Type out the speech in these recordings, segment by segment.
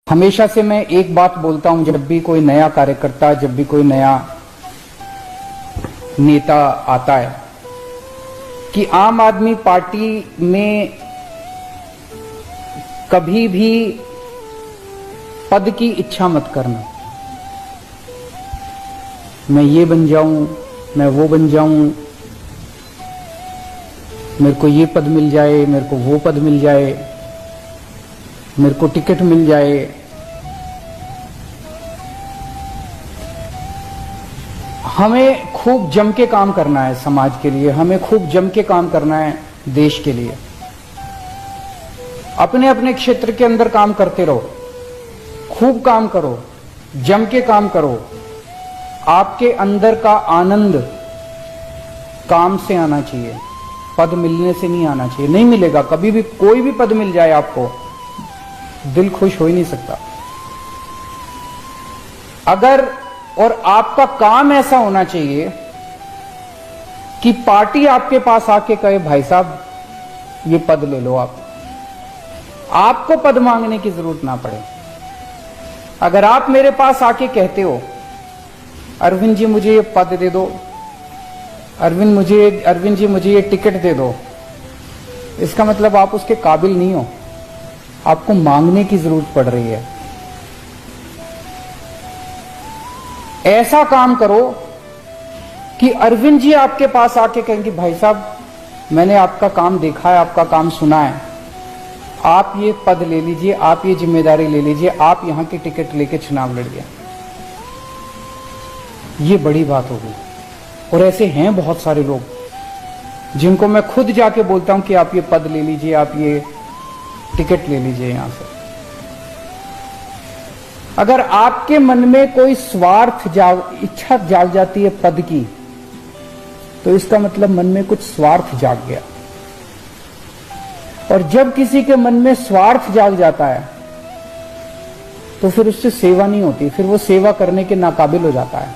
हमेशा से मैं एक बात बोलता हूं, जब भी कोई नया कार्यकर्ता, जब भी कोई नया नेता आता है, कि आम आदमी पार्टी में कभी भी पद की इच्छा मत करना। मैं ये बन जाऊं, मैं वो बन जाऊं, मेरे को ये पद मिल जाए, मेरे को वो पद मिल जाए, मेरे को टिकट मिल जाए। हमें खूब जम के काम करना है समाज के लिए, हमें खूब जम के काम करना है देश के लिए। अपने अपने क्षेत्र के अंदर काम करते रहो, खूब काम करो, जम के काम करो। आपके अंदर का आनंद काम से आना चाहिए, पद मिलने से नहीं आना चाहिए। नहीं मिलेगा कभी भी, कोई भी पद मिल जाए आपको, दिल खुश हो ही नहीं सकता। अगर और आपका काम ऐसा होना चाहिए कि पार्टी आपके पास आके कहे भाई साहब ये पद ले लो, आपको पद मांगने की जरूरत ना पड़े। अगर आप मेरे पास आके कहते हो अरविंद जी मुझे ये पद दे दो, अरविंद जी मुझे ये टिकट दे दो, इसका मतलब आप उसके काबिल नहीं हो, आपको मांगने की जरूरत पड़ रही है। ऐसा काम करो कि अरविंद जी आपके पास आके कहेंगे भाई साहब मैंने आपका काम देखा है, आपका काम सुना है, आप ये पद ले लीजिए, आप ये जिम्मेदारी ले लीजिए, आप यहां की टिकट लेके चुनाव लड़िए। ये बड़ी बात होगी। और ऐसे हैं बहुत सारे लोग जिनको मैं खुद जाके बोलता हूं कि आप ये पद ले लीजिए, आप ये टिकट ले लीजिए यहां से। अगर आपके मन में कोई स्वार्थ इच्छा जाग जाती है पद की, तो इसका मतलब मन में कुछ स्वार्थ जाग गया। और जब किसी के मन में स्वार्थ जाग जाता है तो फिर उससे सेवा नहीं होती, फिर वो सेवा करने के नाकाबिल हो जाता है।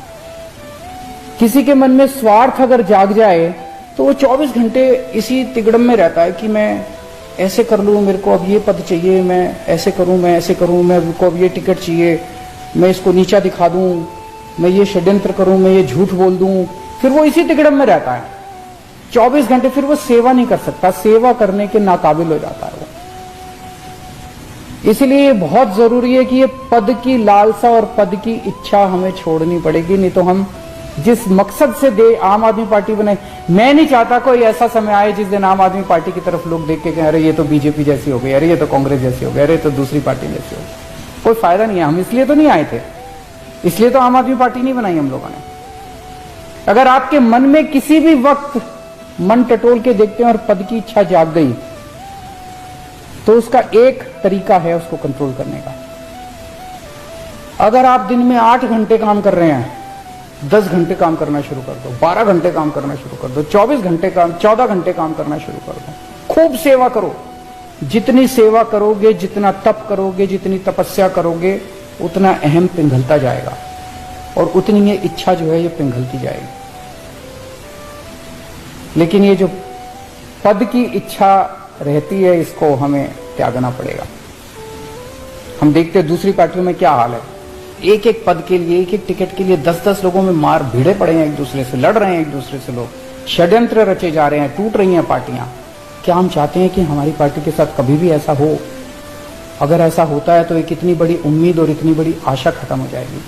किसी के मन में स्वार्थ अगर जाग जाए तो वो 24 घंटे इसी तिगड़म में रहता है कि मैं ऐसे कर लूं, मेरे को अब ये पद चाहिए, मैं ऐसे करूं, मैं ऐसे करूं, मेरे को अब ये टिकट चाहिए, मैं इसको नीचा दिखा दूं, मैं ये षड्यंत्र करूं, मैं ये झूठ बोल दूं। फिर वो इसी तिगड़म में रहता है 24 घंटे, फिर वो सेवा नहीं कर सकता, सेवा करने के नाकाबिल हो जाता है वो। इसलिए बहुत जरूरी है कि ये पद की लालसा और पद की इच्छा हमें छोड़नी पड़ेगी, नहीं तो हम जिस मकसद से आम आदमी पार्टी बनाई, मैं नहीं चाहता कोई ऐसा समय आए जिस दिन आम आदमी पार्टी की तरफ लोग देख के कहें अरे ये तो बीजेपी जैसी हो गई, अरे ये तो कांग्रेस जैसी हो गई, अरे तो दूसरी पार्टी जैसी हो गई। कोई फायदा नहीं है। हम इसलिए तो नहीं आए थे, इसलिए तो आम आदमी पार्टी नहीं बनाई हम लोगों ने। अगर आपके मन में किसी भी वक्त मन टटोल के देखते हैं और पद की इच्छा जाग गई, तो उसका एक तरीका है उसको कंट्रोल करने का। अगर आप दिन में 8 घंटे काम कर रहे हैं, 10 घंटे काम करना शुरू कर दो, 12 घंटे काम करना शुरू कर दो, 14 घंटे काम करना शुरू कर दो। खूब सेवा करो। जितनी सेवा करोगे, जितना तप करोगे, जितनी तपस्या करोगे, उतना अहम पिघलता जाएगा और उतनी ये इच्छा जो है ये पिघलती जाएगी। लेकिन ये जो पद की इच्छा रहती है, इसको हमें त्यागना पड़ेगा। हम देखते हैं दूसरी पार्टियों में क्या हाल है, एक एक पद के लिए, एक एक टिकट के लिए 10-10 लोगों में मार भिड़े पड़े हैं, एक दूसरे से लड़ रहे हैं, एक दूसरे से लोग षड्यंत्र रचे जा रहे हैं, टूट रही हैं पार्टियां। क्या हम चाहते हैं कि हमारी पार्टी के साथ कभी भी ऐसा हो? अगर ऐसा होता है तो एक इतनी बड़ी उम्मीद और इतनी बड़ी आशा खत्म हो जाएगी।